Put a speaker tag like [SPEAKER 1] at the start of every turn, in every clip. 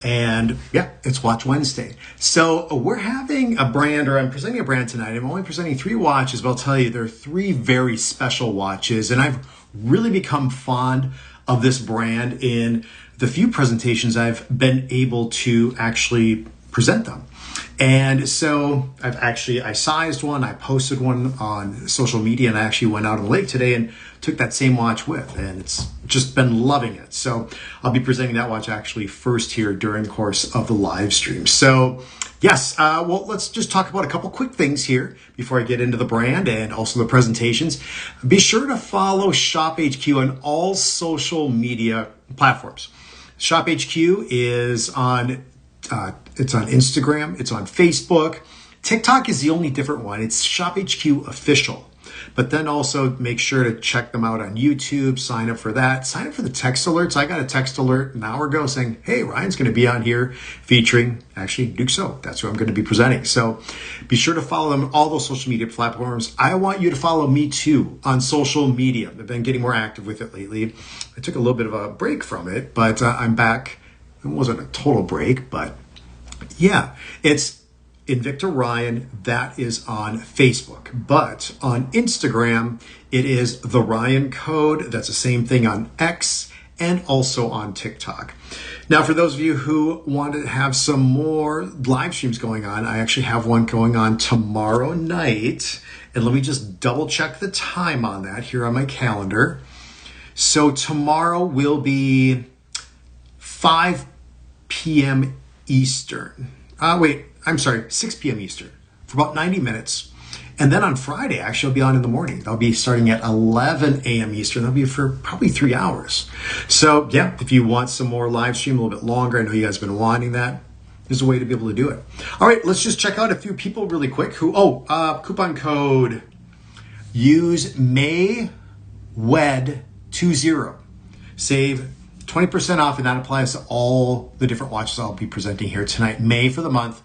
[SPEAKER 1] And yeah, it's Watch Wednesday. So we're having a brand, or I'm presenting a brand tonight. I'm only presenting 3 watches, but I'll tell you, there are 3 very special watches. And I've really become fond of this brand in the few presentations I've been able to actually present them. And so I sized one, I posted one on social media, and I actually went out on the lake today and took that same watch with, and it's just been loving it. So I'll be presenting that watch actually first here during the course of the live stream. So yes, well, let's just talk about a couple quick things here before I get into the brand and also the presentations. Be sure to follow Shop HQ on all social media platforms. Shop HQ is on it's on Instagram, it's on Facebook. TikTok is the only different one. It's Shop HQ Official. But then also make sure to check them out on YouTube, sign up for that. Sign up for the text alerts. I got a text alert an hour ago saying, hey, Ryan's going to be on here featuring actually Duxot. That's who I'm going to be presenting. So be sure to follow them on all those social media platforms. I want you to follow me too on social media. I've been getting more active with it lately. I took a little bit of a break from it, but I'm back. It wasn't a total break, but yeah, it's Invicta Ryan. That is on Facebook. But on Instagram, it is the Ryan Code. That's the same thing on X and also on TikTok. Now, for those of you who want to have some more live streams going on, I actually have one going on tomorrow night. And let me just double check the time on that here on my calendar. So tomorrow will be 5 p.m. Eastern. Wait, I'm sorry, 6 p.m. Eastern for about 90 minutes. And then on Friday, actually, I'll be on in the morning. I'll be starting at 11 a.m. Eastern. That'll be for probably 3 hours. So yeah, if you want some more live stream, a little bit longer, I know you guys have been wanting that. There's a way to be able to do it. All right, let's just check out a few people really quick who, coupon code, use MAYWED20. Save 20% off, and that applies to all the different watches I'll be presenting here tonight. May for the month,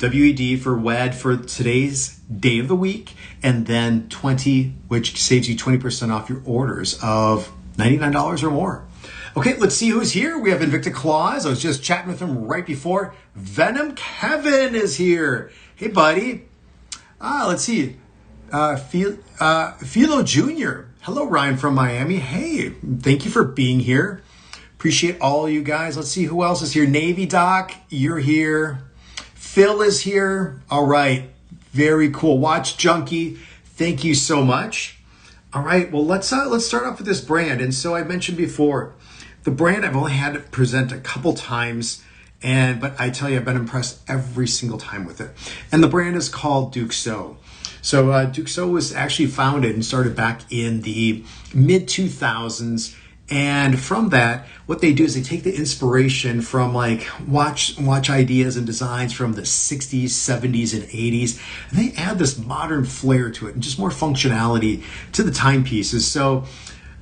[SPEAKER 1] WED for WED for today's day of the week, and then 20, which saves you 20% off your orders of $99 or more. Okay, let's see who's here. We have Invicta Claus. I was just chatting with him right before. Venom Kevin is here. Hey, buddy. Let's see. Philo Jr. Hello, Ryan from Miami. Hey, thank you for being here. Appreciate all you guys. Let's see who else is here. Navy Doc, you're here. Phil is here. All right. Very cool. Watch Junkie. Thank you so much. All right. Well, let's start off with this brand. And so I mentioned before, the brand I've only had to present a couple times, but I tell you, I've been impressed every single time with it. And the brand is called Duxot. So Duxot was actually founded and started back in the mid 2000s. And from that, what they do is they take the inspiration from like watch ideas and designs from the 60s, 70s, and 80s, and they add this modern flair to it and just more functionality to the timepieces. So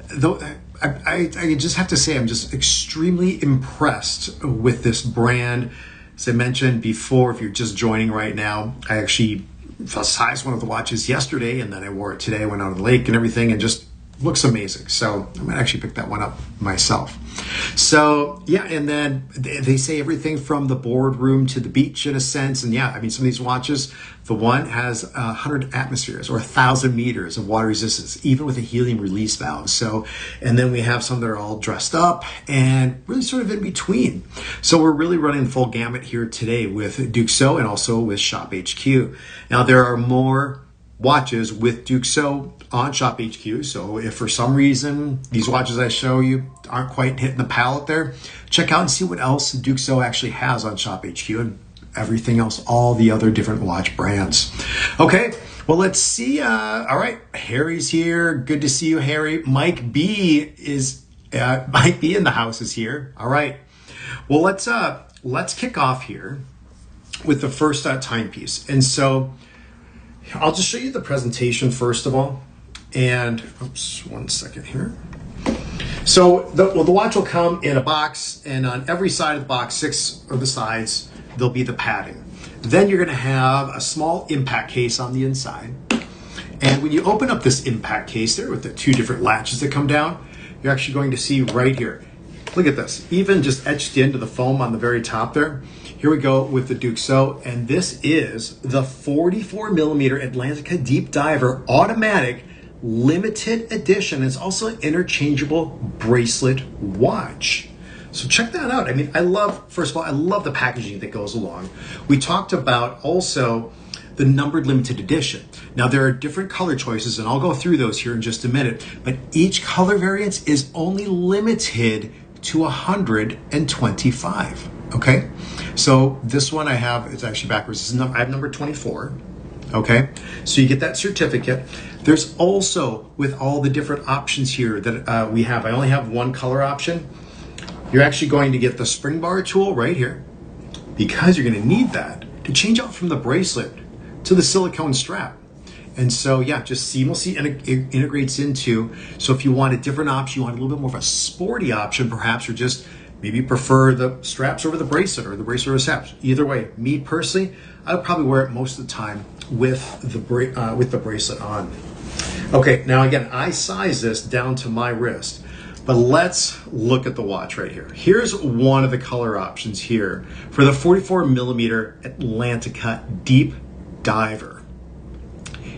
[SPEAKER 1] though I just have to say, I'm just extremely impressed with this brand. As I mentioned before, if you're just joining right now, I actually sized one of the watches yesterday, and then I wore it today. I went out on the lake and everything, and just looks amazing. So I might actually pick that one up myself. So yeah, and then they say everything from the boardroom to the beach in a sense. And yeah, I mean, some of these watches, the one has 100 atmospheres or 1,000 meters of water resistance, even with a helium release valve. So, and then we have some that are all dressed up and really sort of in between. So we're really running the full gamut here today with Duxot and also with Shop HQ. Now there are more watches with Duxot on Shop HQ. So if for some reason these watches I show you aren't quite hitting the palette there, check out and see what else Duxot actually has on Shop HQ and everything else, all the other different watch brands. Okay, well, let's see. All right, Harry's here. Good to see you, Harry. Mike B in the house is here. All right. Well, let's kick off here with the first timepiece. And so I'll just show you the presentation first of all. And oops, one second here. So the watch will come in a box, and on every side of the box, 6 of the sides, there'll be the padding. Then you're going to have a small impact case on the inside. And when you open up this impact case there with the 2 different latches that come down, you're actually going to see right here, Look at this, even just etched into the foam on the very top there. Here we go with the Duxot, and this is the 44 millimeter Atlantica Deep Diver Automatic Limited Edition. It's also an interchangeable bracelet watch. So check that out. I mean, first of all, I love the packaging that goes along. We talked about also the numbered limited edition. Now there are different color choices, and I'll go through those here in just a minute, but each color variance is only limited to 125, okay? So this one I have, it's actually backwards. I have number 24, okay? So you get that certificate. There's also, with all the different options here that we have, I only have one color option. You're actually going to get the spring bar tool right here, because you're gonna need that to change out from the bracelet to the silicone strap. And so, yeah, just seamlessly integrates into, so if you want a different option, you want a little bit more of a sporty option perhaps, or just maybe prefer the straps over the bracelet or the bracelet over the straps. Either way, me personally, I would probably wear it most of the time with the bracelet on. Okay, now again, I size this down to my wrist, but let's look at the watch right here. Here's one of the color options here for the 44 millimeter Atlantica Deep Diver.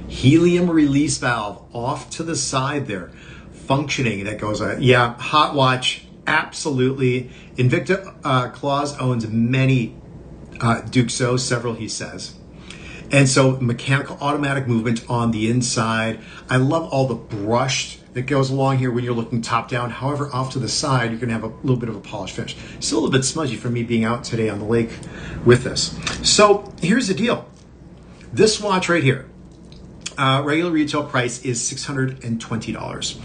[SPEAKER 1] Helium release valve off to the side there, functioning. That goes on. Yeah, hot watch, absolutely. Invicta Claus owns many Duxot, several he says. And so mechanical automatic movement on the inside. I love all the brushed that goes along here when you're looking top down. However, off to the side, you're gonna have a little bit of a polished finish. Still a little bit smudgy from me being out today on the lake with this. So here's the deal. This watch right here, regular retail price is $620.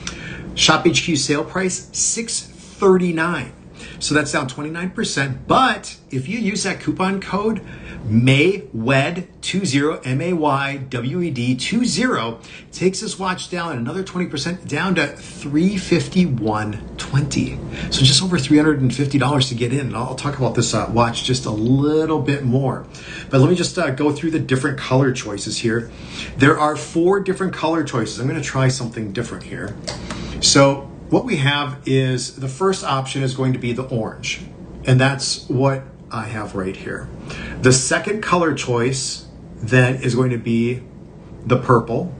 [SPEAKER 1] Shop HQ sale price, $639. So that's down 29%. But if you use that coupon code MAYWED20, MAYWED20, takes this watch down another 20%, down to $351.20. So just over $350 to get in. And I'll talk about this watch just a little bit more. But let me just go through the different color choices here. There are 4 different color choices. I'm going to try something different here. So what we have is, the first option is going to be the orange, and that's what I have right here. The second color choice then is going to be the purple,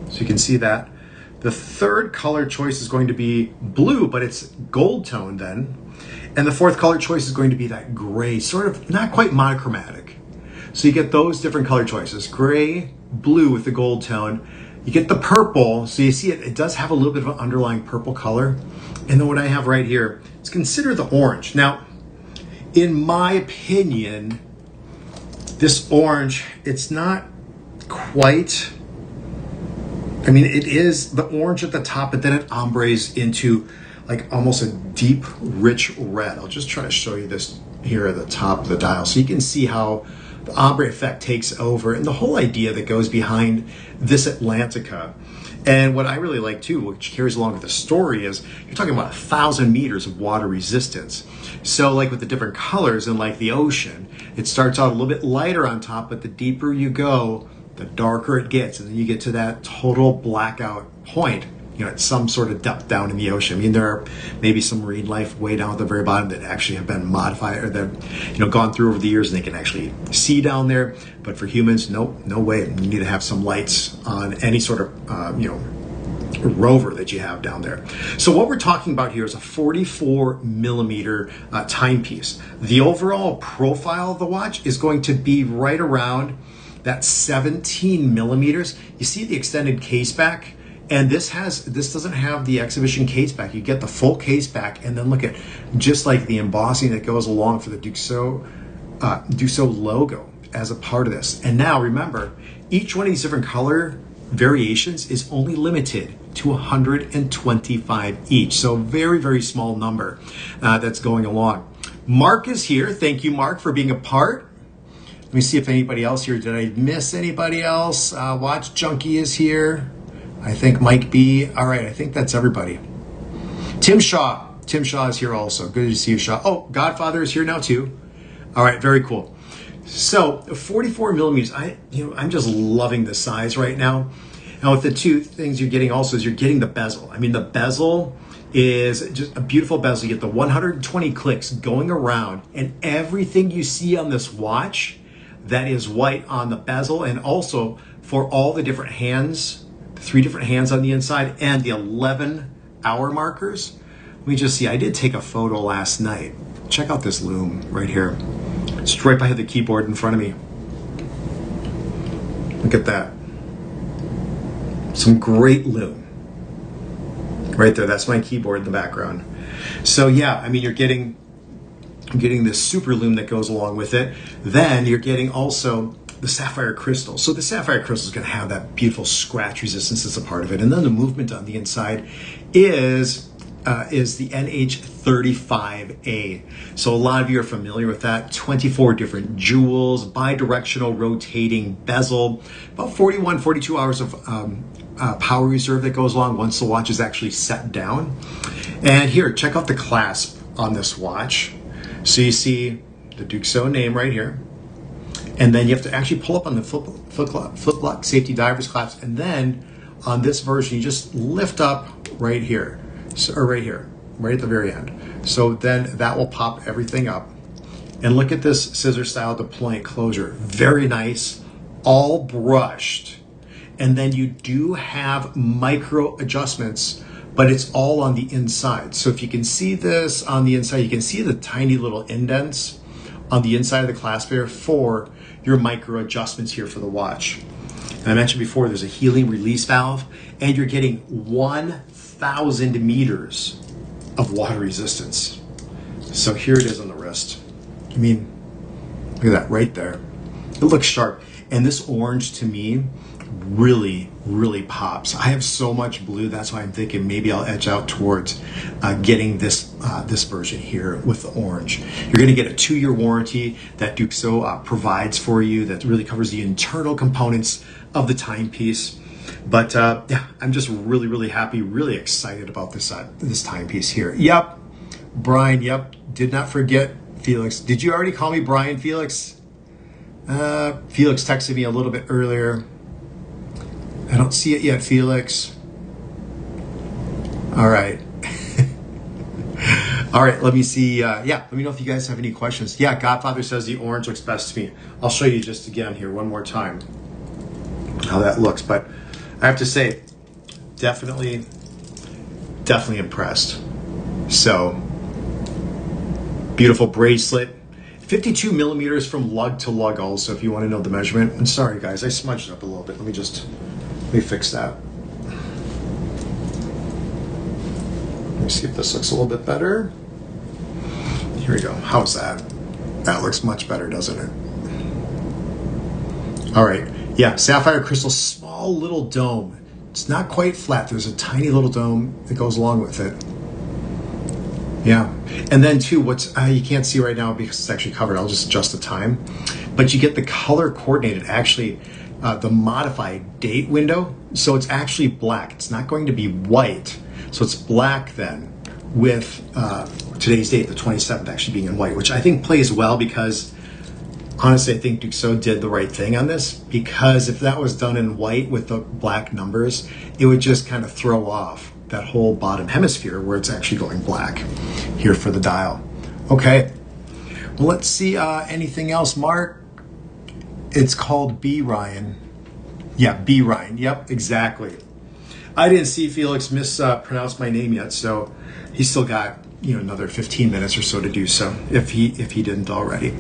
[SPEAKER 1] so you can see that. The third color choice is going to be blue, but it's gold tone then. And the fourth color choice is going to be that gray, sort of not quite monochromatic. So you get those different color choices, gray, blue with the gold tone. You get the purple, so you see it does have a little bit of an underlying purple color. And then what I have right here is consider the orange. Now, in my opinion, this orange, it's not quite, I mean, it is the orange at the top, but then it ombres into like almost a deep, rich red. I'll just try to show you this here at the top of the dial so you can see how the ombre effect takes over and the whole idea that goes behind this Atlantica. And what I really like too, which carries along with the story, is you're talking about 1,000 meters of water resistance. So like with the different colors and like the ocean, it starts out a little bit lighter on top, but the deeper you go, the darker it gets. And then you get to that total blackout point, you know, at some sort of depth down in the ocean. I mean, there are maybe some marine life way down at the very bottom that actually have been modified or that, you know, gone through over the years and they can actually see down there. But for humans, no way. You need to have some lights on any sort of, you know, rover that you have down there. So what we're talking about here is a 44 millimeter timepiece. The overall profile of the watch is going to be right around that 17 millimeters. You see the extended case back? And this doesn't have the exhibition case back. You get the full case back, and then look at just like the embossing that goes along for the Duxot logo as a part of this. And now remember, each one of these different color variations is only limited to 125 each. So very, very small number that's going along. Mark is here. Thank you, Mark, for being a part. Let me see if anybody else here. Did I miss anybody else? Watch Junkie is here. I think Mike B. All right, I think that's everybody. Tim Shaw is here also. Good to see you, Shaw. Oh, Godfather is here now too. All right, very cool. So 44 millimeters, I'm just loving the size right now. Now with the two things you're getting also is you're getting the bezel. I mean, the bezel is just a beautiful bezel. You get the 120 clicks going around, and everything you see on this watch that is white on the bezel, and also for all the different hands, the 3 different hands on the inside, and the 11 hour markers. Let me just see, I did take a photo last night. Check out this lume right here. It's right behind the keyboard in front of me. Look at that. Some great lume. Right there, that's my keyboard in the background. So yeah, I mean, you're getting this super lume that goes along with it. Then you're getting also the sapphire crystal. So the sapphire crystal is going to have that beautiful scratch resistance as a part of it. And then the movement on the inside is the NH35A. So a lot of you are familiar with that. 24 different jewels, bi-directional rotating bezel, about 41, 42 hours of power reserve that goes along once the watch is actually set down. And here, check out the clasp on this watch. So you see the Duxot name right here. And then you have to actually pull up on the foot lock safety diver's clasp. And then on this version, you just lift up right here. So, or right here, right at the very end. So then that will pop everything up. And look at this scissor style deployment closure. Very nice, all brushed. And then you do have micro adjustments, but it's all on the inside. So if you can see this on the inside, you can see the tiny little indents on the inside of the clasp here for your micro adjustments here for the watch. And I mentioned before, there's a helium release valve, and you're getting 1,000 meters of water resistance. So here it is on the wrist. I mean, look at that right there. It looks sharp. And this orange to me really, really pops. I have so much blue, that's why I'm thinking maybe I'll edge out towards getting this this version here with the orange. You're going to get a 2-year warranty that Duxot provides for you that really covers the internal components of the timepiece. But yeah, I'm just really, really happy, really excited about this this timepiece here. Yep, Brian, yep, did not forget Felix. Did you already call me Brian, Felix? Felix texted me a little bit earlier. I don't see it yet, Felix. All right. All right, let me see. Yeah, let me know if you guys have any questions. Yeah, Godfather says the orange looks best to me. I'll show you just again here one more time how that looks. But I have to say, definitely impressed. So, beautiful bracelet. 52 millimeters from lug to lug also, if you want to know the measurement. And sorry guys, I smudged it up a little bit. Let me fix that. Let me see if this looks a little bit better. Here we go. How's that? That looks much better, doesn't it? All right. Yeah, sapphire crystal, small little dome. It's not quite flat. There's a tiny little dome that goes along with it. Yeah, and then too, what's you can't see right now because it's actually covered. I'll just adjust the time, but you get the color coordinated. Actually, the modified date window, so it's actually black. It's not going to be white, so it's black then with today's date, the 27th, actually being in white, which I think plays well because honestly, I think Duxot did the right thing on this, because if that was done in white with the black numbers, it would just kind of throw off that whole bottom hemisphere where it's actually going black here for the dial. Okay, well, let's see anything else, Mark. It's called B Ryan. Yeah, B Ryan, yep, exactly. I didn't see Felix mispronounce my name yet, so he's still got another 15 minutes or so to do so if he didn't already.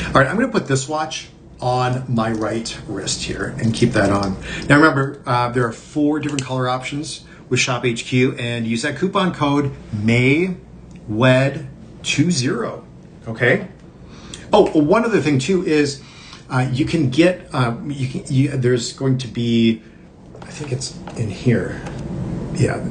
[SPEAKER 1] All right, I'm gonna put this watch on my right wrist here and keep that on. Now remember, there are 4 different color options with Shop HQ, and use that coupon code MAYWED20. Okay. Oh, one other thing too is you can get there's going to be, I think it's in here. Yeah.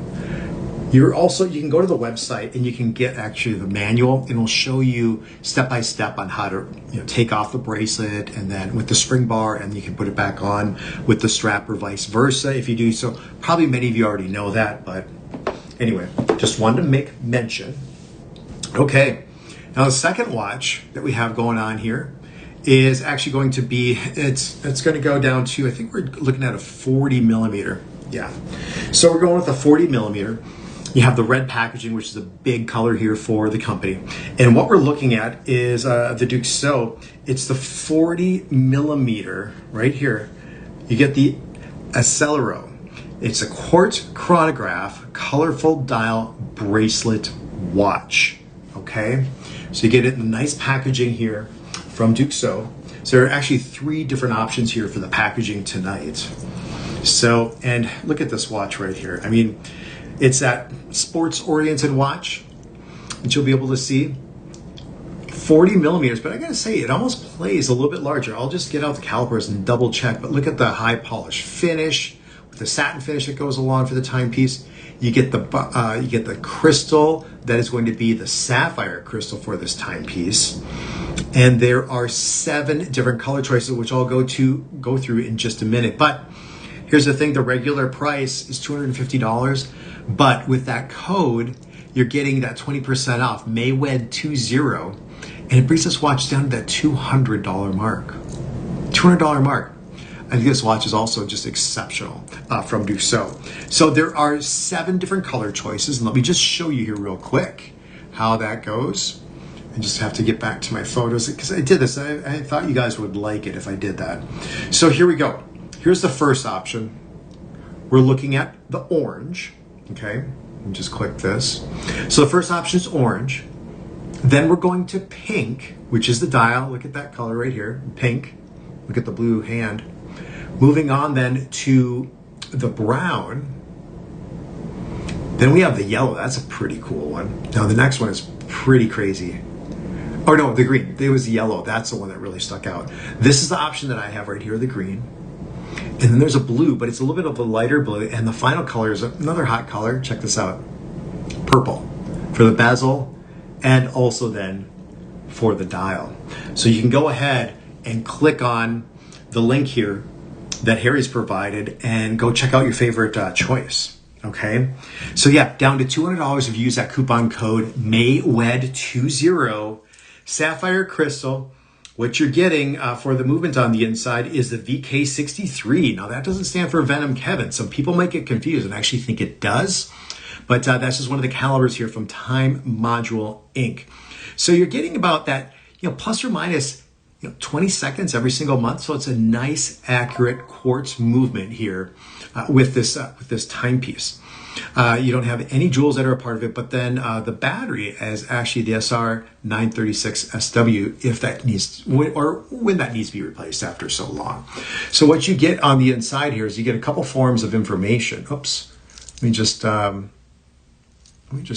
[SPEAKER 1] You can go to the website and you can get actually the manual, and it'll show you step by step on how to take off the bracelet, and then with the spring bar, and you can put it back on with the strap or vice versa if you do so. Probably many of you already know that, but anyway, just wanted to make mention. Okay, now the second watch that we have going on here is actually going to be, it's going to go down to, I think we're looking at a 40 millimeter. Yeah, so we're going with a 40 millimeter. You have the red packaging, which is a big color here for the company. And what we're looking at is the Duxot. It's the 40 millimeter right here. You get the Accelero. It's a quartz chronograph, colorful dial bracelet watch. Okay, so you get it in the nice packaging here from Duxot. So there are actually 3 different options here for the packaging tonight. So, and look at this watch right here. I mean, it's that sports-oriented watch that you'll be able to see. 40 millimeters, but I gotta say, it almost plays a little bit larger. I'll just get out the calipers and double check, but look at the high polish finish with the satin finish that goes along for the timepiece. You get the crystal that is going to be the sapphire crystal for this timepiece. And there are 7 different color choices, which I'll go through in just a minute. But here's the thing, the regular price is $250, but with that code, you're getting that 20% off, MAYWED20, and it brings this watch down to that $200 mark. $200 mark. I think this watch is also just exceptional from Duxot. So there are 7 different color choices, and let me just show you here real quick how that goes. I just have to get back to my photos because I did this. I thought you guys would like it if I did that. So here we go. Here's the first option. We're looking at the orange, okay? Let me just click this. So the first option is orange. Then we're going to pink, which is the dial. Look at that color right here, pink. Look at the blue hand. Moving on then to the brown. Then we have the yellow. That's a pretty cool one. Now the next one is pretty crazy. Oh no, the green. It was yellow. That's the one that really stuck out. This is the option that I have right here, the green. And then there's a blue, but it's a little bit of a lighter blue. And the final color is another hot color. Check this out. Purple for the bezel and also then for the dial. So you can go ahead and click on the link here that Harry's provided and go check out your favorite choice. Okay. So yeah, down to $200 if you use that coupon code MAYWED20, sapphire crystal. What you're getting for the movement on the inside is the VK63. Now that doesn't stand for Venom Kevin. Some people might get confused and actually think it does, but that's just one of the calibers here from Time Module Inc. So you're getting about that, plus or minus 20 seconds every single month. So it's a nice, accurate quartz movement here with this timepiece. You don't have any jewels that are a part of it, but then the battery is actually the SR936SW if that needs, or when that needs to be replaced after so long. So what you get on the inside here is you get a couple forms of information. Oops, let me just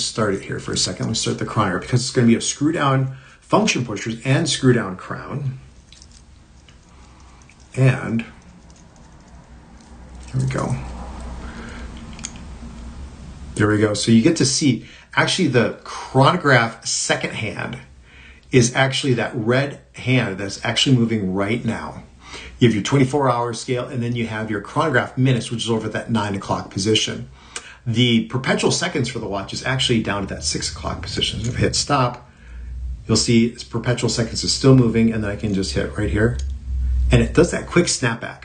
[SPEAKER 1] start it here for a second. Let's start the chronograph because it's going to be a screw down function pushers and screw down crown. And here we go. There we go. So you get to see actually the chronograph second hand is actually that red hand that's actually moving right now. You have your 24-hour scale, and then you have your chronograph minutes, which is over at that 9 o'clock position. The perpetual seconds for the watch is actually down at that 6 o'clock position. So if I hit stop, you'll see its perpetual seconds is still moving, and then I can just hit right here. And it does that quick snapback.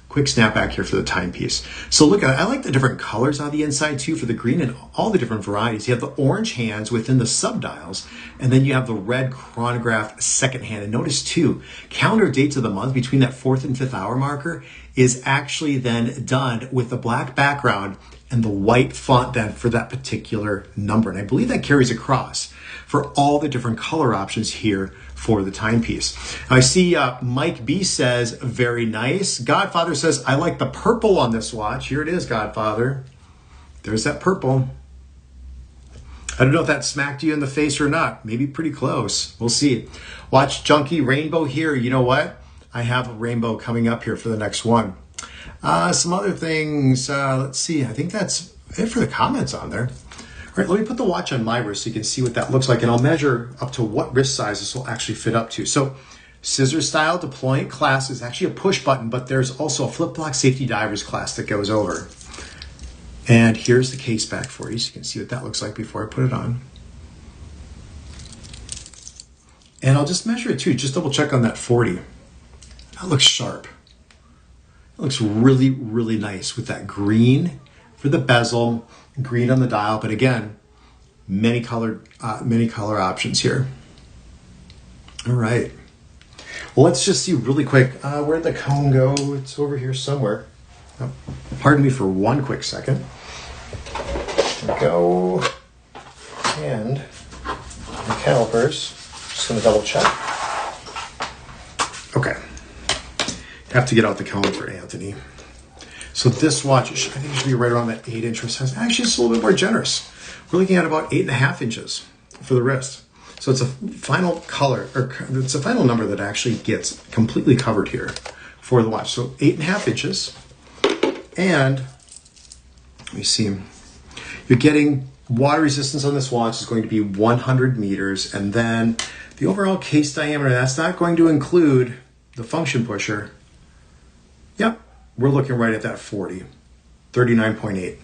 [SPEAKER 1] Quick snapback here for the timepiece. So look, I like the different colors on the inside too for the green and all the different varieties. You have the orange hands within the subdials, and then you have the red chronograph second hand. And notice too, calendar dates of the month between that 4th and 5th hour marker is actually then done with the black background and the white font then for that particular number. And I believe that carries across for all the different color options here for the timepiece. I see Mike B says, very nice. Godfather says, I like the purple on this watch. Here it is, Godfather. There's that purple. I don't know if that smacked you in the face or not. Maybe pretty close. We'll see. Watch Junkie Rainbow here. You know what? I have a rainbow coming up here for the next one. Some other things. Let's see. I think that's it for the comments on there. All right, let me put the watch on my wrist so you can see what that looks like, and I'll measure up to what wrist size this will actually fit up to. So scissor style deployant class is actually a push button, but there's also a flip block safety divers class that goes over. And here's the case back for you so you can see what that looks like before I put it on. And I'll just measure it too, just double check on that 40. That looks sharp. It looks really, really nice with that green for the bezel green on the dial, but again, many color options here. All right. Well, let's just see really quick. Where'd the cone go? It's over here somewhere. Oh, pardon me for one quick second. There we go. And the calipers. Just going to double check. Okay. Have to get out the cone for Anthony. So this watch, I think it should be right around that 8-inch wrist size. Actually, it's a little bit more generous. We're looking at about 8.5 inches for the wrist. So it's a final color, or it's a final number that actually gets completely covered here for the watch. So 8.5 inches. And let me see, you're getting water resistance on this watch is going to be 100 meters. And then the overall case diameter, that's not going to include the function pusher. Yep, we're looking right at that 40, 39.8.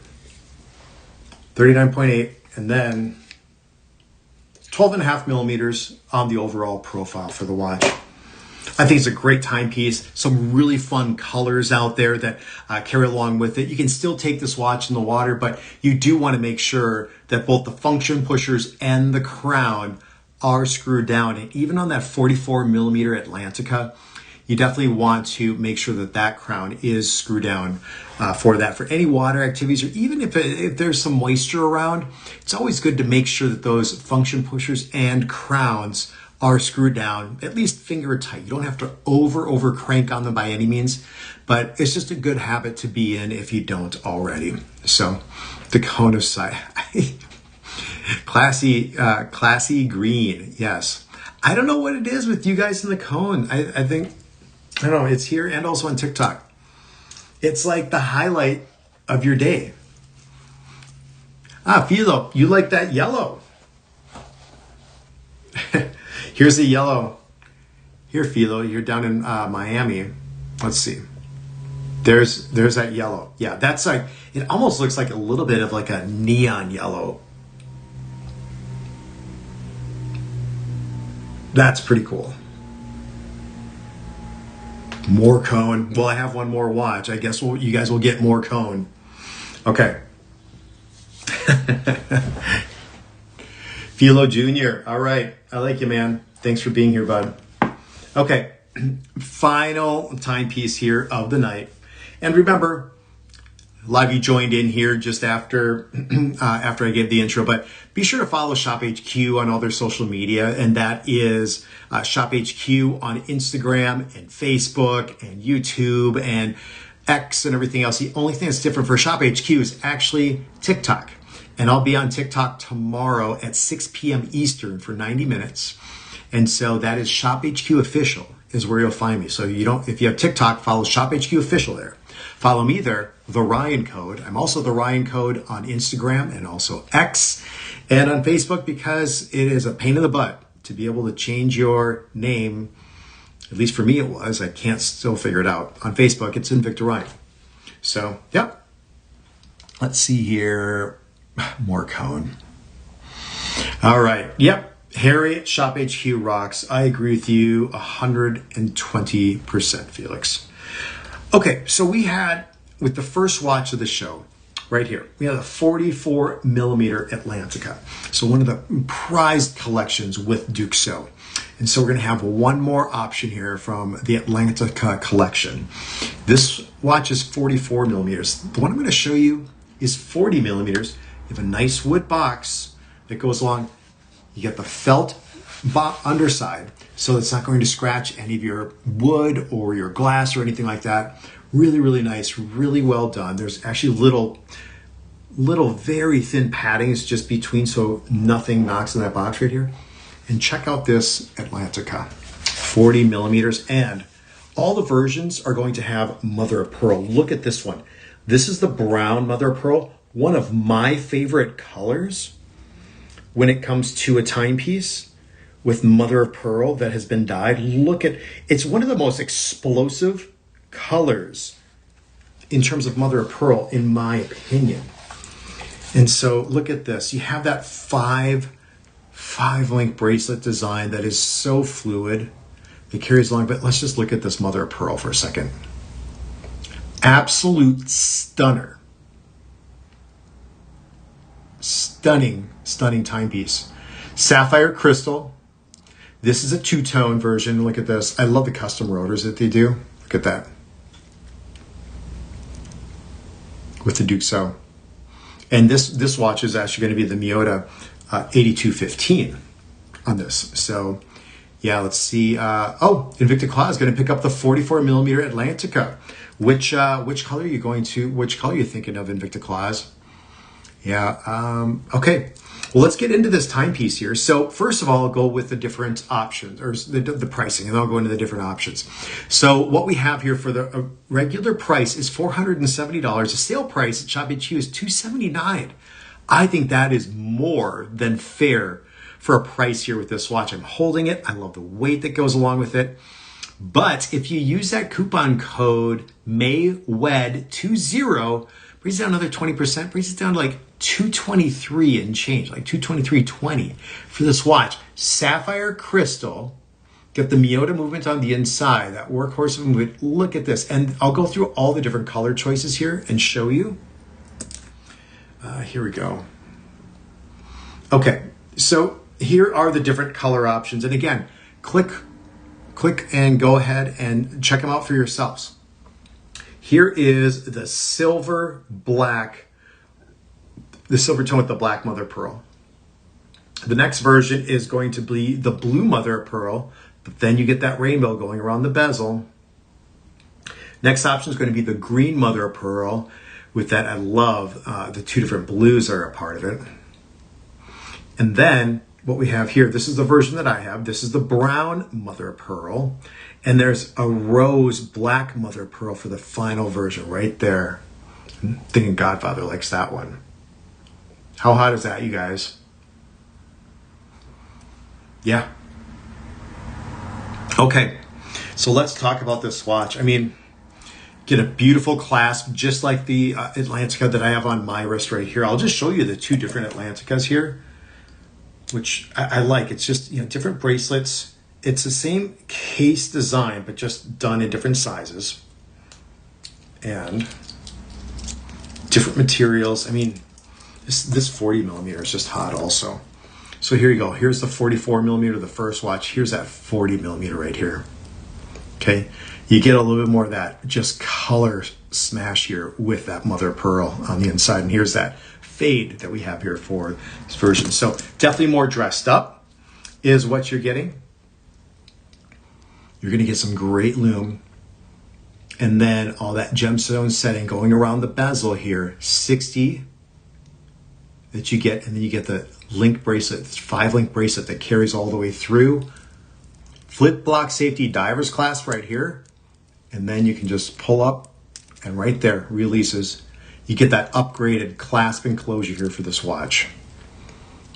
[SPEAKER 1] 39.8, and then 12.5 millimeters on the overall profile for the watch. I think it's a great timepiece. Some really fun colors out there that carry along with it. You can still take this watch in the water, but you do want to make sure that both the function pushers and the crown are screwed down. And even on that 44 millimeter Atlantica, you definitely want to make sure that that crown is screwed down for that. For any water activities, or even if there's some moisture around, it's always good to make sure that those function pushers and crowns are screwed down, at least finger tight. You don't have to over crank on them by any means, but it's just a good habit to be in if you don't already. So the cone of sight, classy green, yes. I don't know what it is with you guys in the cone. I think, I don't know, it's here and also on TikTok. It's like the highlight of your day. Philo, you like that yellow. Here's the yellow. Here, Philo, you're down in Miami. Let's see. There's that yellow. Yeah, that's like, it almost looks like a little bit of like a neon yellow. That's pretty cool. More cone. Well, I have one more watch. I guess you guys will get more cone. Okay. Philo Jr. All right. I like you, man. Thanks for being here, bud. Okay. Final timepiece here of the night. And remember, a lot of you joined in here just after after I gave the intro, but be sure to follow Shop HQ on all their social media, and that is Shop HQ on Instagram and Facebook and YouTube and X and everything else. The only thing that's different for Shop HQ is actually TikTok, and I'll be on TikTok tomorrow at 6 p.m. Eastern for 90 minutes, and so that is Shop HQ Official is where you'll find me. So if you have TikTok, follow Shop HQ Official there. Follow me there, The Ryan Code. I'm also The Ryan Code on Instagram and also X and on Facebook, because it is a pain in the butt to be able to change your name. At least for me it was. I can't still figure it out. On Facebook, it's Invicta Ryan. So, yep. Let's see here. More cone. All right. Yep. Harriet, Shop HQ rocks. I agree with you 120%, Felix. Okay, so we had, with the first watch of the show, right here, we had a 44 millimeter Atlantica. So one of the prized collections with Duxot. And so we're going to have one more option here from the Atlantica collection. This watch is 44 millimeters. The one I'm going to show you is 40 millimeters. You have a nice wood box that goes along. You get the felt underside, so it's not going to scratch any of your wood or your glass or anything like that. Really, really nice, really well done. There's actually little very thin paddings just between, so nothing knocks in that box right here. And check out this Atlantica, 40 millimeters, and all the versions are going to have mother of pearl. Look at this one. This is the brown mother of pearl, one of my favorite colors when it comes to a timepiece with mother of pearl that has been dyed. Look at, it's one of the most explosive colors in terms of mother of pearl, in my opinion. And so look at this. You have that five link bracelet design that is so fluid. It carries along, but let's just look at this mother of pearl for a second. Absolute stunner. Stunning, stunning timepiece. Sapphire crystal. This is a two-tone version. Look at this. I love the custom rotors that they do. Look at that. With the Duxot. And this watch is actually going to be the Miyota 8215 on this. So yeah, let's see. Invicta Claw is going to pick up the 44 millimeter Atlantica. Which color are you going to? Which color are you thinking of, Invicta Claws? Yeah. Okay. Well, let's get into this timepiece here. So first of all, I'll go with the different options, or the pricing, and then I'll go into the different options. So what we have here for the regular price is $470. The sale price at ShopHQ is $279. I think that is more than fair for a price here with this watch. I'm holding it. I love the weight that goes along with it. But if you use that coupon code MAYWED20, brings it down another 20%, brings it down to like $223 and change, like $223.20 for this watch. Sapphire crystal, got the Miyota movement on the inside, that workhorse movement. Look at this. And I'll go through all the different color choices here and show you. Here we go. Okay, so here are the different color options. And again, click and go ahead and check them out for yourselves. Here is the silver black, the silver tone with the black mother pearl. The next version is going to be the blue mother of pearl, but then you get that rainbow going around the bezel. Next option is going to be the green mother of pearl. With that, I love the two different blues that are a part of it. And then what we have here, this is the version that I have. This is the brown mother of pearl. And there's a rose black mother of pearl for the final version right there. I'm thinking Godfather likes that one. How hot is that, you guys? Yeah. Okay, so let's talk about this watch. I mean, get a beautiful clasp, just like the Atlantica that I have on my wrist right here. I'll just show you the two different Atlanticas here, which I like. It's just, you know, different bracelets. It's the same case design, but just done in different sizes and different materials. I mean, this 40 millimeter is just hot also. So here you go. Here's the 44 millimeter, the first watch. Here's that 40 millimeter right here. Okay. You get a little bit more of that just color smash here with that mother of pearl on the inside. And here's that fade that we have here for this version. So definitely more dressed up is what you're getting. You're going to get some great lume. And then all that gemstone setting going around the bezel here, 60 that you get. And then you get the link bracelet, 5-link bracelet that carries all the way through. Flip block safety diver's clasp right here. And then you can just pull up and right there releases. You get that upgraded clasp and closure here for this watch.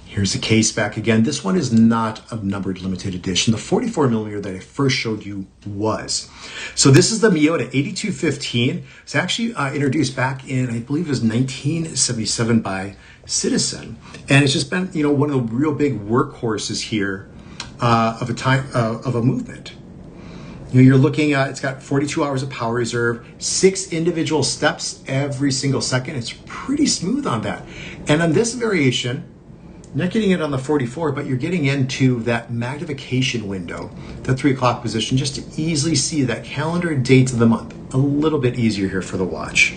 [SPEAKER 1] Here's the case back again. This one is not a numbered limited edition. The 44 millimeter that I first showed you was. So this is the Miyota 8215. It's actually introduced back in, I believe it was 1977 by Citizen. And it's just been, you know, one of the real big workhorses here of a movement. You know, you're looking at, it's got 42 hours of power reserve, 6 individual steps every single second. It's pretty smooth on that. And on this variation, you're not getting it on the 44, but you're getting into that magnification window, that 3 o'clock position, just to easily see that calendar and dates of the month. A little bit easier here for the watch.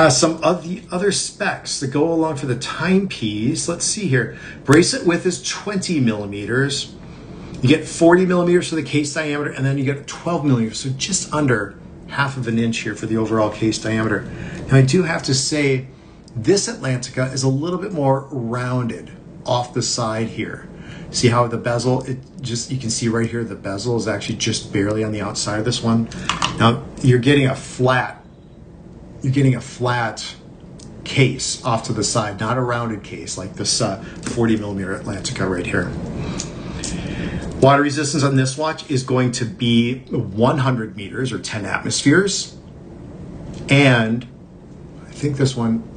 [SPEAKER 1] Some of the other specs that go along for the timepiece. Let's see here. Bracelet width is 20 millimeters. You get 40 millimeters for the case diameter, and then you get 12 millimeters, so just under half of an inch here for the overall case diameter. Now I do have to say, this Atlantica is a little bit more rounded off the side here. See how the bezel, you can see right here, the bezel is actually just barely on the outside of this one. Now you're getting a flat case off to the side, not a rounded case like this 40 millimeter Atlantica right here. Water resistance on this watch is going to be 100 meters or 10 atmospheres. And I think this one,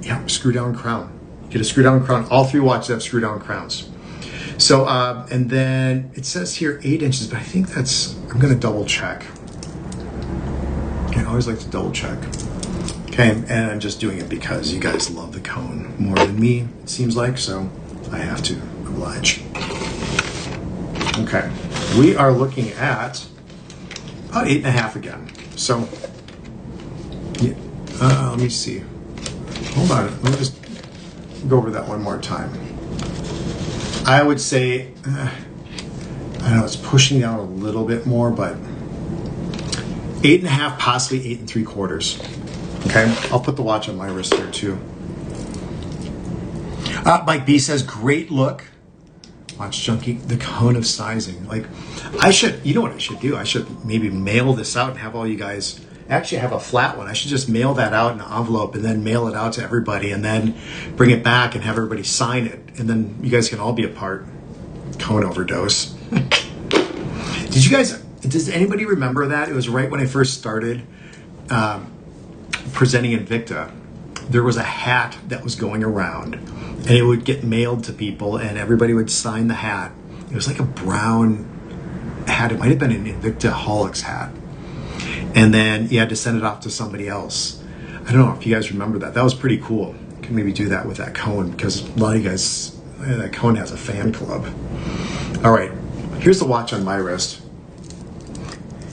[SPEAKER 1] yeah, screw down crown. You get a screw down crown. All 3 watches have screw down crowns. So, and then it says here 8 inches, but I think that's, I'm going to double check. I always like to double check. Okay, and I'm just doing it because you guys love the cone. more than me, it seems like, so I have to oblige. Okay, we are looking at about 8.5 again. So, yeah, let me see. Hold on, let me just go over that one more time. I would say, I know it's pushing down a little bit more, but 8.5, possibly 8 3/4. Okay, I'll put the watch on my wrist here too. Mike B says, great look. Watch Junkie, the cone of sizing. Like, I should, you know what I should do? I should maybe mail this out and have all you guys, actually I have a flat one. I should just mail that out in an envelope and then mail it out to everybody and then bring it back and have everybody sign it. And then you guys can all be a part. Cone overdose. Did you guys, does anybody remember that? It was right when I first started presenting Invicta. There was a hat that was going around and it would get mailed to people and everybody would sign the hat. It was like a brown hat. It might have been an Invicta Holics hat. And then you had to send it off to somebody else. I don't know if you guys remember that. That was pretty cool. You can maybe do that with that cone because a lot of you guys, that cone has a fan club. All right, here's the watch on my wrist.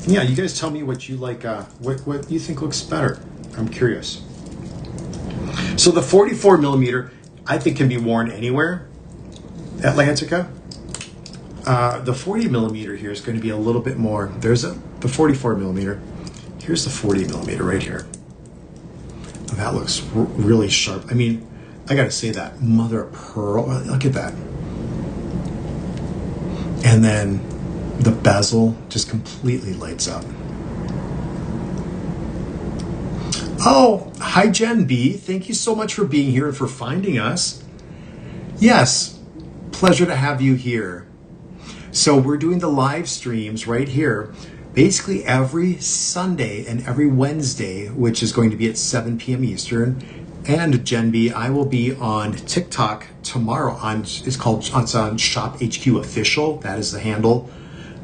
[SPEAKER 1] Yeah, you guys tell me what you like, what you think looks better. I'm curious. So the 44 millimeter, I think can be worn anywhere at Atlantica. The 40 millimeter here is going to be a little bit more. There's the 44 millimeter. Here's the 40 millimeter right here. Oh, that looks really sharp. I mean, I got to say that mother of pearl. Look at that. And then the bezel just completely lights up. Oh, hi Jen B. Thank you so much for being here and for finding us. Yes, pleasure to have you here. So we're doing the live streams right here, basically every Sunday and every Wednesday, which is going to be at 7 p.m. Eastern. And Jen B, I will be on TikTok tomorrow. It's on Shop HQ Official. That is the handle,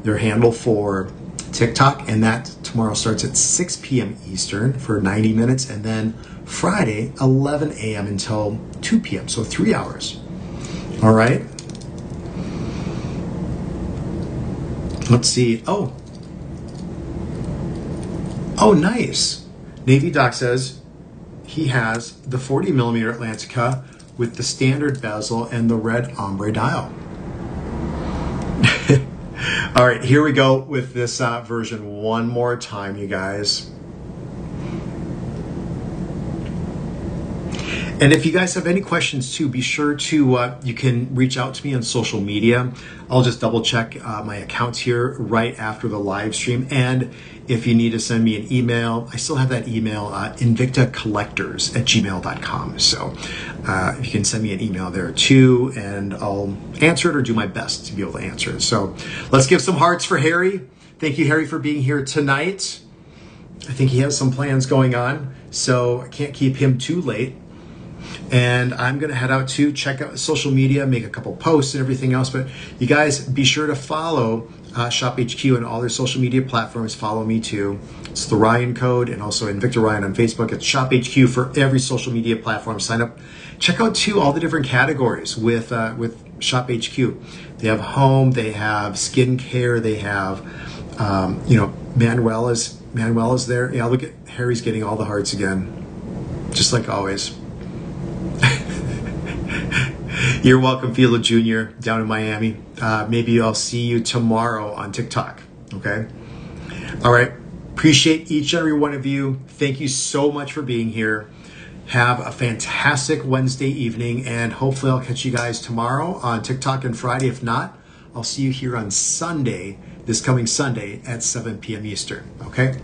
[SPEAKER 1] their handle for TikTok, and that tomorrow starts at 6 p.m. Eastern for 90 minutes, and then Friday 11 a.m. until 2 p.m. so 3 hours. All right. Let's see. Oh, nice. Navy Doc says he has the 40 millimeter Atlantica with the standard bezel and the red ombre dial. All right, here we go with this version one more time, you guys. And if you guys have any questions too, be sure to, you can reach out to me on social media. I'll just double check my accounts here right after the live stream. And if you need to send me an email, I still have that email, invictacollectors@gmail.com. So if you can send me an email there too, and I'll answer it or do my best to be able to answer it. So let's give some hearts for Harry. Thank you, Harry, for being here tonight. I think he has some plans going on, so I can't keep him too late. And I'm going to head out to check out social media, make a couple posts and everything else. But you guys be sure to follow Shop HQ and all their social media platforms. Follow me too. It's the Ryan code, and also Invicta Ryan on Facebook. It's Shop HQ for every social media platform. Sign up. Check out too all the different categories with Shop HQ. They have home, they have skincare, they have Manuel is there. Yeah, look at Harry's getting all the hearts again, just like always. You're welcome, Fila Jr. down in Miami. Maybe I'll see you tomorrow on TikTok. Okay. All right. Appreciate each and every one of you. Thank you so much for being here. Have a fantastic Wednesday evening, and hopefully I'll catch you guys tomorrow on TikTok and Friday. If not, I'll see you here on Sunday, this coming Sunday at 7 p.m. Eastern. Okay.